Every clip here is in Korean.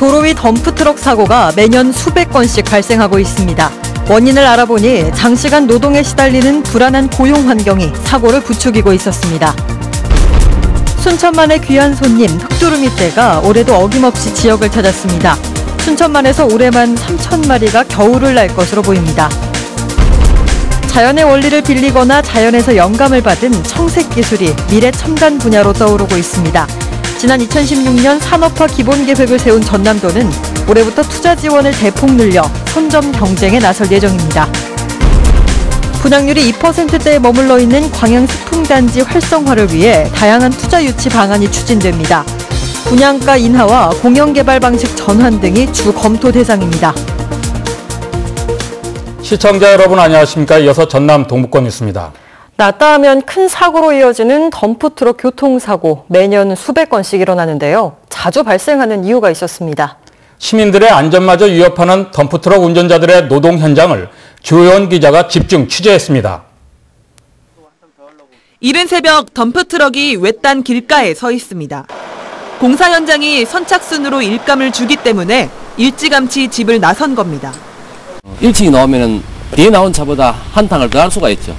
도로 위 덤프트럭 사고가 매년 수백 건씩 발생하고 있습니다. 원인을 알아보니 장시간 노동에 시달리는 불안한 고용 환경이 사고를 부추기고 있었습니다. 순천만의 귀한 손님 흑두루미떼가 올해도 어김없이 지역을 찾았습니다. 순천만에서 올해만 3,000마리가 겨울을 날 것으로 보입니다. 자연의 원리를 빌리거나 자연에서 영감을 받은 청색 기술이 미래 첨단 분야로 떠오르고 있습니다. 지난 2016년 산업화 기본 계획을 세운 전남도는 올해부터 투자 지원을 대폭 늘려 선점 경쟁에 나설 예정입니다. 분양률이 2%대에 머물러 있는 광양식품단지 활성화를 위해 다양한 투자 유치 방안이 추진됩니다. 분양가 인하와 공영개발 방식 전환 등이 주 검토 대상입니다. 시청자 여러분 안녕하십니까? 이어서 전남 동부권 뉴스입니다. 낮다 하면 큰 사고로 이어지는 덤프트럭 교통사고 매년 수백 건씩 일어나는데요. 자주 발생하는 이유가 있었습니다. 시민들의 안전마저 위협하는 덤프트럭 운전자들의 노동 현장을 조혜원 기자가 집중 취재했습니다. 이른 새벽 덤프트럭이 외딴 길가에 서 있습니다. 공사 현장이 선착순으로 일감을 주기 때문에 일찌감치 집을 나선 겁니다. 일찍 나오면 뒤에 나온 차보다 한탕을 더 할 수가 있죠.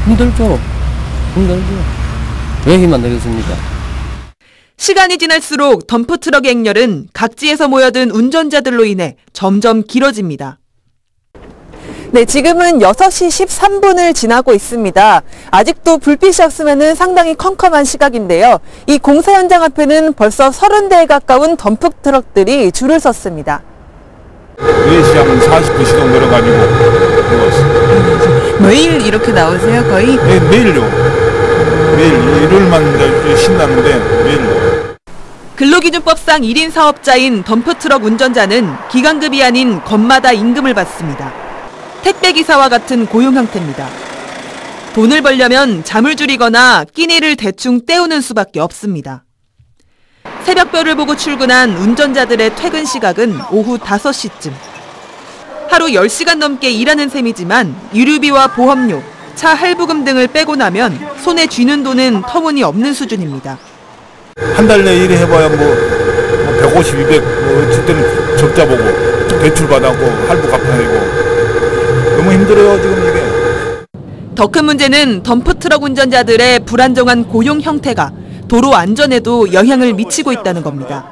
힘들죠. 왜 힘 안 되겠습니까? 시간이 지날수록 덤프트럭의 행렬은 각지에서 모여든 운전자들로 인해 점점 길어집니다. 네, 지금은 6시 13분을 지나고 있습니다. 아직도 불빛이 없으면 상당히 컴컴한 시각인데요. 이 공사 현장 앞에는 벌써 30대에 가까운 덤프트럭들이 줄을 섰습니다. 4시 한 40분 시동 걸어가지고 매일 이렇게 나오세요, 거의? 네, 매일요. 매일 일요일만 신나는데 매일. 근로기준법상 1인 사업자인 덤프트럭 운전자는 기간급이 아닌 건마다 임금을 받습니다. 택배기사와 같은 고용 형태입니다. 돈을 벌려면 잠을 줄이거나 끼니를 대충 때우는 수밖에 없습니다. 새벽별을 보고 출근한 운전자들의 퇴근 시각은 오후 5시쯤. 하루 10시간 넘게 일하는 셈이지만 유류비와 보험료, 차 할부금 등을 빼고 나면 손에 쥐는 돈은 터무니없는 수준입니다. 한 달 내 일을 해봐야 150, 200, 어쩔 때는 적자 보고 대출 받아고 할부 갚아야 되고 너무 힘들어요 지금 이게. 더 큰 문제는 덤프트럭 운전자들의 불안정한 고용 형태가 도로 안전에도 영향을 미치고 있다는 겁니다.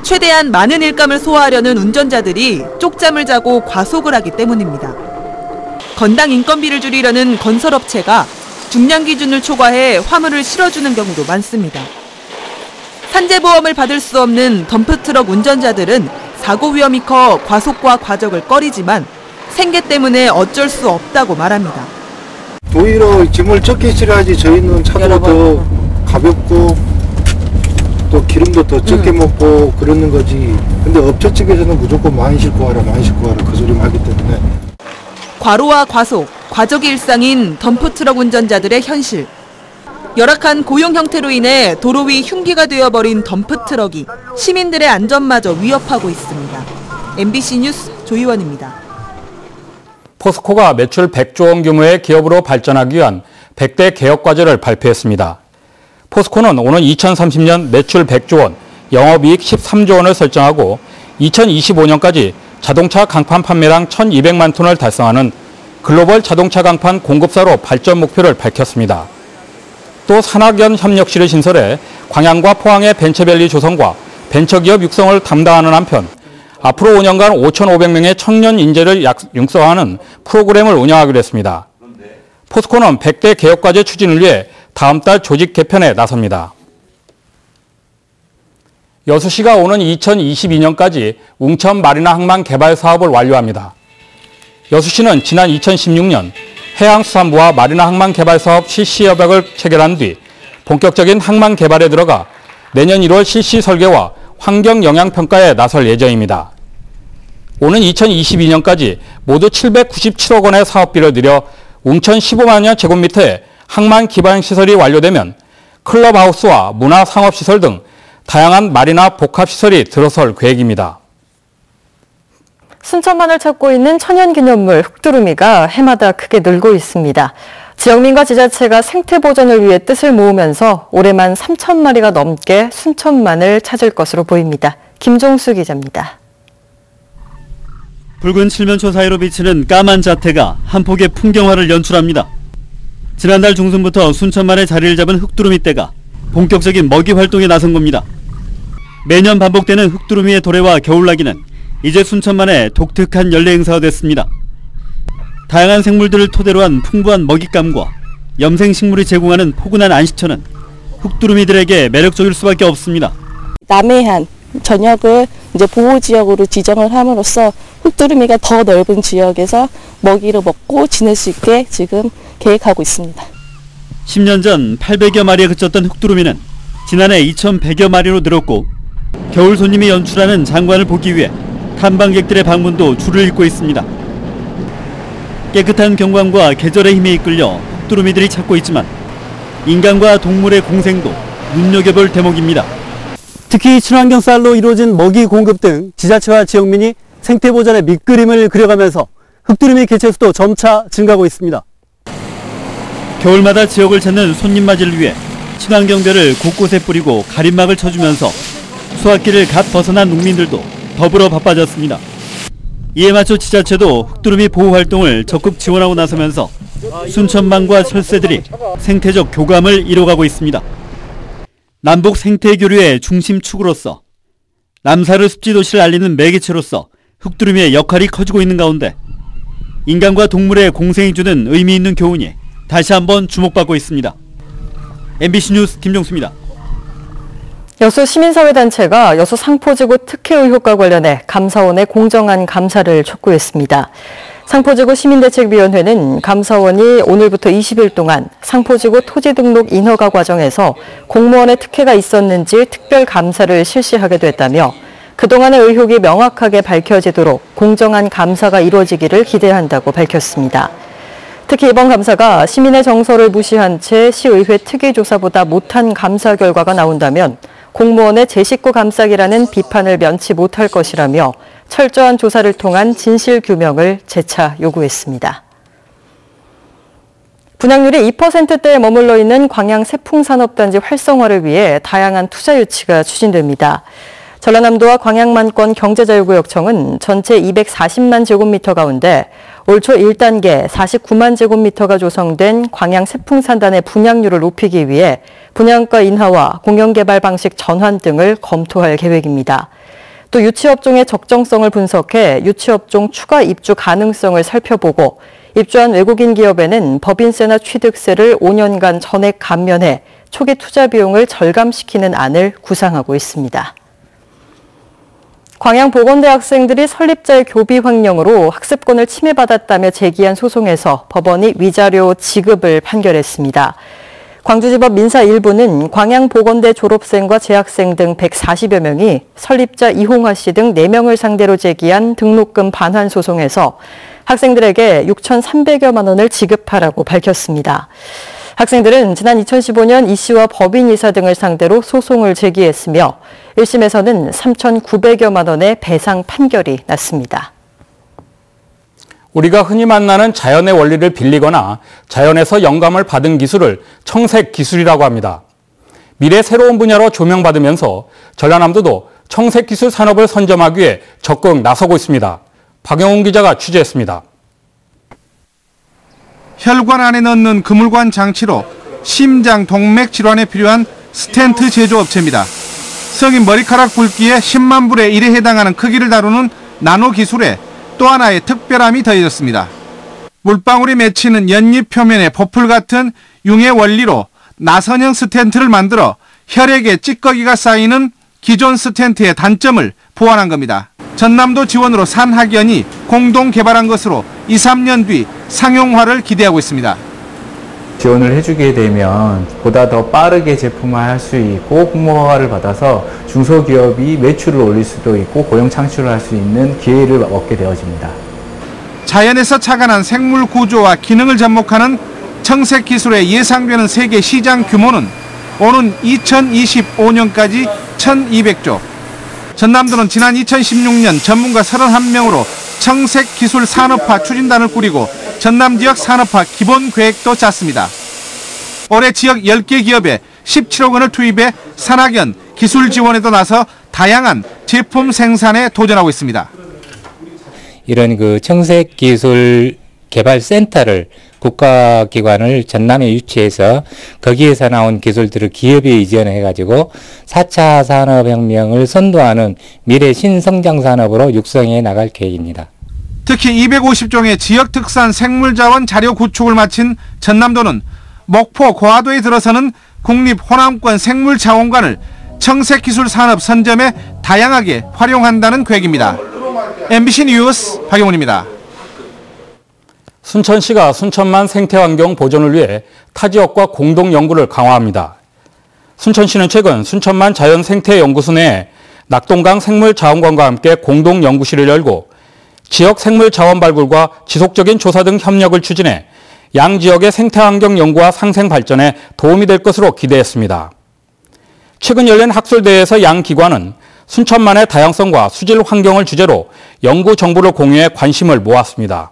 최대한 많은 일감을 소화하려는 운전자들이 쪽잠을 자고 과속을 하기 때문입니다. 건당 인건비를 줄이려는 건설업체가 중량 기준을 초과해 화물을 실어주는 경우도 많습니다. 산재보험을 받을 수 없는 덤프트럭 운전자들은 사고 위험이 커 과속과 과적을 꺼리지만 생계 때문에 어쩔 수 없다고 말합니다. 오히려 짐을 적게 실어야지 저희는 차도 더 가볍고 또 기름도 더 적게 먹고 그러는 거지. 근데 업체 측에서는 무조건 많이 싣고 가라 그 소리만 하기 때문에. 과로와 과속, 과적이 일상인 덤프트럭 운전자들의 현실. 열악한 고용 형태로 인해 도로 위 흉기가 되어버린 덤프트럭이 시민들의 안전마저 위협하고 있습니다. MBC 뉴스 조희원입니다. 포스코가 매출 100조 원 규모의 기업으로 발전하기 위한 100대 개혁과제를 발표했습니다. 포스코는 오는 2030년 매출 100조 원, 영업이익 13조 원을 설정하고 2025년까지 자동차 강판 판매량 1,200만 톤을 달성하는 글로벌 자동차 강판 공급사로 발전 목표를 밝혔습니다. 또 산학연 협력실을 신설해 광양과 포항의 벤처밸리 조성과 벤처기업 육성을 담당하는 한편 앞으로 5년간 5,500명의 청년 인재를 육성하는 프로그램을 운영하기로 했습니다. 포스코는 100대 개혁과제 추진을 위해 다음 달 조직 개편에 나섭니다. 여수시가 오는 2022년까지 웅천 마리나 항만 개발 사업을 완료합니다. 여수시는 지난 2016년 해양수산부와 마리나 항만 개발 사업 실시 협약을 체결한 뒤 본격적인 항만 개발에 들어가 내년 1월 실시 설계와 환경 영향 평가에 나설 예정입니다. 오는 2022년까지 모두 797억 원의 사업비를 들여 웅천 15만여 제곱미터의 항만 기반 시설이 완료되면 클럽하우스와 문화상업시설 등 다양한 마리나 복합시설이 들어설 계획입니다. 순천만을 찾고 있는 천연기념물 흑두루미가 해마다 크게 늘고 있습니다. 지역민과 지자체가 생태 보존을 위해 뜻을 모으면서 올해만 3,000마리가 넘게 순천만을 찾을 것으로 보입니다. 김종수 기자입니다. 붉은 칠면초 사이로 비치는 까만 자태가 한 폭의 풍경화를 연출합니다. 지난달 중순부터 순천만에 자리를 잡은 흑두루미떼가 본격적인 먹이 활동에 나선 겁니다. 매년 반복되는 흑두루미의 도래와 겨울나기는 이제 순천만의 독특한 연례 행사가 됐습니다. 다양한 생물들을 토대로 한 풍부한 먹잇감과 염생식물이 제공하는 포근한 안식처는 흑두루미들에게 매력적일 수밖에 없습니다. 남해안 전역을 이제 보호지역으로 지정을 함으로써 흑두루미가 더 넓은 지역에서 먹이를 먹고 지낼 수 있게 지금 계획하고 있습니다. 10년 전 800여 마리에 그쳤던 흑두루미는 지난해 2,100여 마리로 늘었고 겨울 손님이 연출하는 장관을 보기 위해 탐방객들의 방문도 줄을 잇고 있습니다. 깨끗한 경관과 계절의 힘에 이끌려 흑두루미들이 찾고 있지만 인간과 동물의 공생도 눈여겨볼 대목입니다. 특히 친환경 쌀로 이루어진 먹이 공급 등 지자체와 지역민이 생태 보전의 밑그림을 그려가면서 흑두루미 개체 수도 점차 증가하고 있습니다. 겨울마다 지역을 찾는 손님 맞이를 위해 친환경별을 곳곳에 뿌리고 가림막을 쳐주면서 수확기를 갓 벗어난 농민들도 더불어 바빠졌습니다. 이에 맞춰 지자체도 흑두루미 보호 활동을 적극 지원하고 나서면서 순천만과 철새들이 생태적 교감을 이뤄가고 있습니다. 남북 생태교류의 중심축으로서 남사르 습지도시를 알리는 매개체로서 흑두루미의 역할이 커지고 있는 가운데 인간과 동물의 공생이 주는 의미 있는 교훈이 다시 한번 주목받고 있습니다. MBC 뉴스 김종수입니다. 여수 시민사회단체가 여수 상포지구 특혜 의혹과 관련해 감사원의 공정한 감사를 촉구했습니다. 상포지구 시민대책위원회는 감사원이 오늘부터 20일 동안 상포지구 토지등록 인허가 과정에서 공무원의 특혜가 있었는지 특별 감사를 실시하게 됐다며 그동안의 의혹이 명확하게 밝혀지도록 공정한 감사가 이루어지기를 기대한다고 밝혔습니다. 특히 이번 감사가 시민의 정서를 무시한 채 시의회 특위조사보다 못한 감사 결과가 나온다면 공무원의 제 식구 감싸기라는 비판을 면치 못할 것이라며 철저한 조사를 통한 진실규명을 재차 요구했습니다. 분양률이 2%대에 머물러 있는 광양 세풍산업단지 활성화를 위해 다양한 투자 유치가 추진됩니다. 전라남도와 광양만권 경제자유구역청은 전체 240만 제곱미터 가운데 올 초 1단계 49만 제곱미터가 조성된 광양 세풍산단의 분양률을 높이기 위해 분양가 인하와 공영개발 방식 전환 등을 검토할 계획입니다. 또 유치업종의 적정성을 분석해 유치업종 추가 입주 가능성을 살펴보고 입주한 외국인 기업에는 법인세나 취득세를 5년간 전액 감면해 초기 투자 비용을 절감시키는 안을 구상하고 있습니다. 광양보건대 학생들이 설립자의 교비 횡령으로 학습권을 침해받았다며 제기한 소송에서 법원이 위자료 지급을 판결했습니다. 광주지법 민사 1부는 광양보건대 졸업생과 재학생 등 140여 명이 설립자 이홍화 씨 등 4명을 상대로 제기한 등록금 반환 소송에서 학생들에게 6,300여만 원을 지급하라고 밝혔습니다. 학생들은 지난 2015년 이 씨와 법인이사 등을 상대로 소송을 제기했으며 1심에서는 3,900여만 원의 배상 판결이 났습니다. 우리가 흔히 만나는 자연의 원리를 빌리거나 자연에서 영감을 받은 기술을 청색 기술이라고 합니다. 미래 새로운 분야로 조명받으면서 전라남도도 청색 기술 산업을 선점하기 위해 적극 나서고 있습니다. 박영훈 기자가 취재했습니다. 혈관 안에 넣는 그물관 장치로 심장 동맥 질환에 필요한 스텐트 제조업체입니다. 성인 머리카락 굵기의 10만 분의 1에 해당하는 크기를 다루는 나노 기술에 또 하나의 특별함이 더해졌습니다. 물방울이 맺히는 연잎 표면에 보풀 같은 융의 원리로 나선형 스텐트를 만들어 혈액에 찌꺼기가 쌓이는 기존 스텐트의 단점을 보완한 겁니다. 전남도 지원으로 산학연이 공동 개발한 것으로 2, 3년 뒤 상용화를 기대하고 있습니다. 지원을 해주게 되면 보다 더 빠르게 제품화할 수 있고 홍보화를 받아서 중소기업이 매출을 올릴 수도 있고 고용 창출을 할 수 있는 기회를 얻게 되어집니다. 자연에서 착안한 생물 구조와 기능을 접목하는 청색 기술의 예상되는 세계 시장 규모는 오는 2025년까지 1,200조. 전남도는 지난 2016년 전문가 31명으로 청색 기술 산업화 추진단을 꾸리고 전남 지역 산업화 기본 계획도 짰습니다. 올해 지역 10개 기업에 17억 원을 투입해 산학연 기술 지원에도 나서 다양한 제품 생산에 도전하고 있습니다. 이런 그 청색기술 개발센터를 국가기관을 전남에 유치해서 거기에서 나온 기술들을 기업에 이전해가지고 4차 산업혁명을 선도하는 미래 신성장산업으로 육성해 나갈 계획입니다. 특히 250종의 지역특산 생물자원 자료 구축을 마친 전남도는 목포 고화도에 들어서는 국립호남권 생물자원관을 청색기술산업 선점에 다양하게 활용한다는 계획입니다. MBC 뉴스 박영훈입니다. 순천시가 순천만 생태환경 보존을 위해 타 지역과 공동 연구를 강화합니다. 순천시는 최근 순천만 자연생태연구소 내에 낙동강 생물자원관과 함께 공동 연구실을 열고 지역 생물자원 발굴과 지속적인 조사 등 협력을 추진해 양 지역의 생태환경 연구와 상생 발전에 도움이 될 것으로 기대했습니다. 최근 열린 학술대회에서 양 기관은 순천만의 다양성과 수질 환경을 주제로 연구 정보를 공유해 관심을 모았습니다.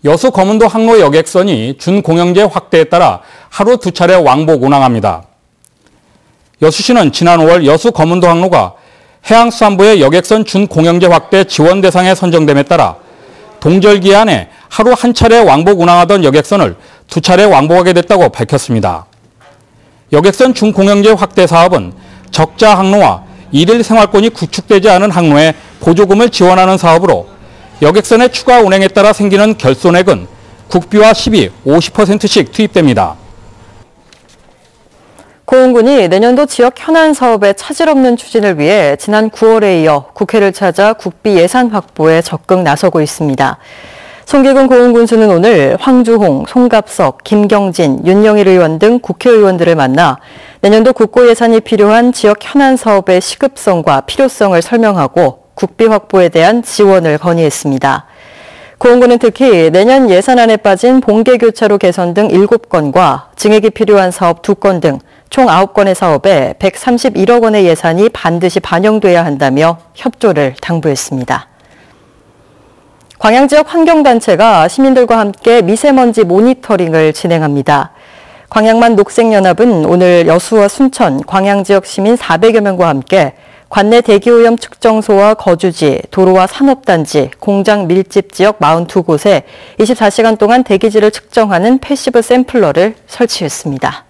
여수 거문도 항로 여객선이 준공영제 확대에 따라 하루 2차례 왕복 운항합니다. 여수시는 지난 5월 여수 거문도 항로가 해양수산부의 여객선 준공영제 확대 지원 대상에 선정됨에 따라 동절기 안에 하루 1차례 왕복 운항하던 여객선을 2차례 왕복하게 됐다고 밝혔습니다. 여객선 준공영제 확대 사업은 적자 항로와 일일 생활권이 구축되지 않은 항로에 보조금을 지원하는 사업으로 여객선의 추가 운행에 따라 생기는 결손액은 국비와 시비 50%씩 투입됩니다. 고흥군이 내년도 지역 현안 사업의 차질 없는 추진을 위해 지난 9월에 이어 국회를 찾아 국비 예산 확보에 적극 나서고 있습니다. 송기근 고흥군수는 오늘 황주홍, 송갑석, 김경진, 윤영일 의원 등 국회의원들을 만나 내년도 국고 예산이 필요한 지역 현안 사업의 시급성과 필요성을 설명하고 국비 확보에 대한 지원을 건의했습니다. 고흥군은 특히 내년 예산안에 빠진 봉계교차로 개선 등 7건과 증액이 필요한 사업 2건 등 총 9건의 사업에 131억 원의 예산이 반드시 반영돼야 한다며 협조를 당부했습니다. 광양지역 환경단체가 시민들과 함께 미세먼지 모니터링을 진행합니다. 광양만 녹색연합은 오늘 여수와 순천, 광양지역 시민 400여 명과 함께 관내 대기오염 측정소와 거주지, 도로와 산업단지, 공장 밀집 지역 42곳에 24시간 동안 대기질을 측정하는 패시브 샘플러를 설치했습니다.